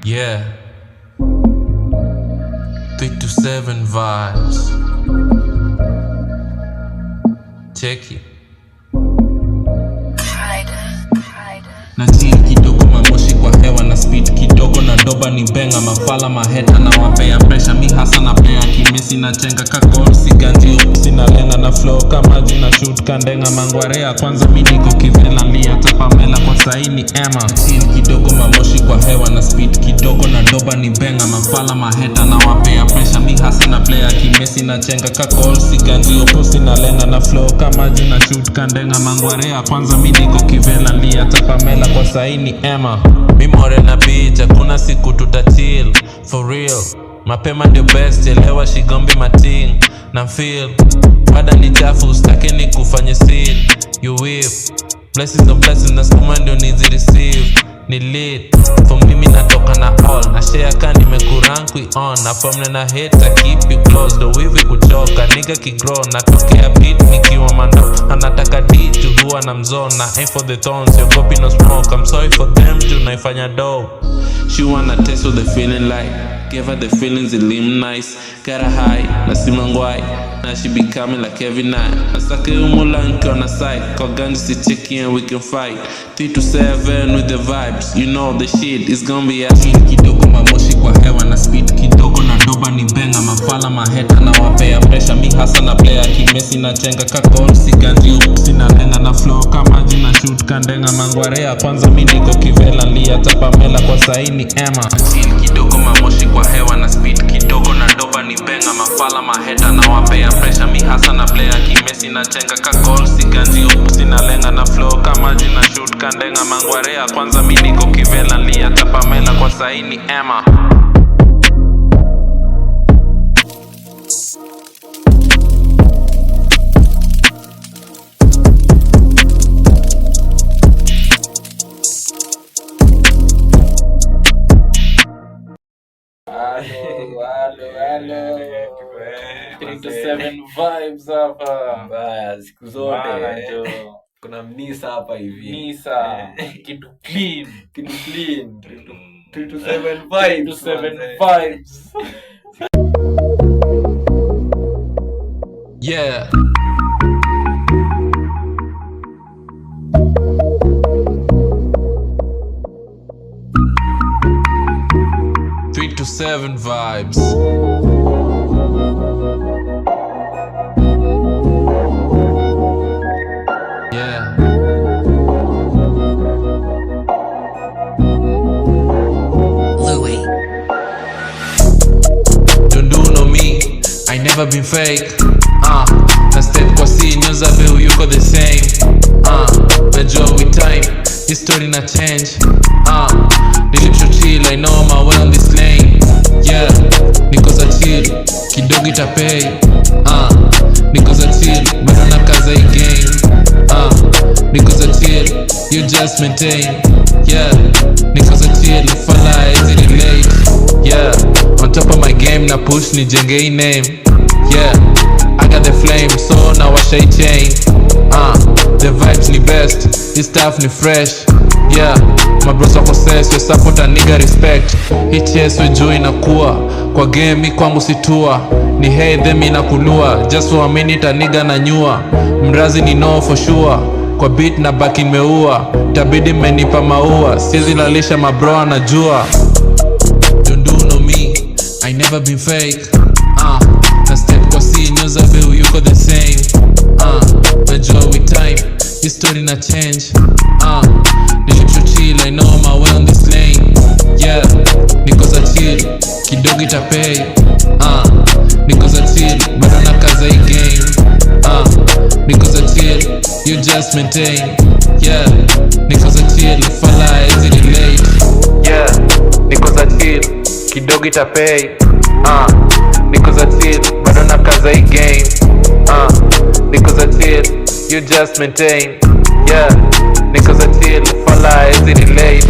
Yeah. 327 vibes. Check it. Na chill kidogo, mamoshi kwa hewa na speed kidogo, na doba ni benga, mafala maheta na wapea pressure. Mi hasa na player kimesi na chenga kakol, siganji sina lenga na flow kama jina shoot kandenga mangwarea. Kwanza mi niko kivela lia tapamela kwa saini Emma. Chill kidogo, mamoshi kwa hewa na speed kidogo, na doba ni benga, mafala maheta na wapea pressure. Mi hasa na player kimesi na chenga kakol, siganji sina lenga na flow kama jina shoot kandenga mangwarea. Kwanza mi niko kivela lia tapamela kwa saini Emma. Mimore na beach, hakuna siku tutachill for real. Mapema ndio best, elewa shigombi mating na feel bada ni chafu, stake ni kufanye seal. You whip blessings on blessings, na skuma ndio nizi receive. Ni lit for mimi natoka na all, na share ka nimekurank we on. Na formula na hate, I keep you close, do wivi kuchoka nigga kigrow. Natokea beat nikiwa mando, anataka D to huwa na mzone. Na aim for the thorns, your copy no smoke. I'm sorry for them, juu naifanya dope. She wanna taste what the feeling like, gave her the feelings, it lim nice. Got her high, na simangwai, now she be coming like every night. Nasake umula nki on a side, kwa ganji si cheki and we can fight. 327 with the vibes, you know the shit is gonna be a chill kidogo, mamoshi kwa hewa na speed kidogo, na doba ni benga, mafala maheta na wapea pressure. Mi hasa na player kimesi na chenga kakol, siganji sina lenga na flow kama jina shoot kandenga mangwarea. Kwanza mi niko kivela lia tapamela kwa saini Emma. Chill kidogo, mamoshi kwa hewa na speed kidogo, na doba ni benga, mafala maheta na wapea pressure. Mi hasa na player kimesi na chenga kakol, siganji sina lenga na flow kama jina shoot kandenga mangwarea. Kwanza mi niko kivela lia tapamela kwa saini Emma. Hello. 327 vibes hapa. Mbaya siku zote. Kuna mnisa hapa hivi. Nisa. Kitu clean. 327 vibes. 327 vibes. Yeah. To 7 vibes. Yeah. Louis. Don't do no me, I never been fake. Na step kwa si news abe yuko the same. Najua with time, history na change. Nilipsho chill, I know my way on this lane. Yeah, niko za chill, kidogo itapay. Niko za chill, bado na kaza hii game. Niko za chill, you just maintain. Yeah, niko za chill, fala easy relate. Yeah, on top of my game na push ni jenge hii name. Yeah, I got the flame, so now I shake chain. The vibes ni best, this stuff ni fresh. Yeah, my bros wako sense, your support a nigga respect. Hii chase we juu inakuwa, kwa game mi kwangu situa. Ni hey them inakulua, just for a minute a nigga na nyua. Mrazi ni no for sure, kwa beat na baki meua. Tabidi menipa maua, siezi lalisha mabro anajua. Don't do no me, I never been fake. Na step kwa si news abe yuko the same. Najua with time, history na change. Nilipsho chill, I know my way on this lane. Yeah, niko za chill, kidogo itapay. Niko za chill, bado na kaza hii game. Niko za chill, you just maintain. Yeah, niko za chill, fala easy relate. Yeah, niko za chill, kidogo itapay. Niko za chill, bado na kaza hii game. Niko za chill, you just maintain. Yeah, niko za chill, fala easy relate.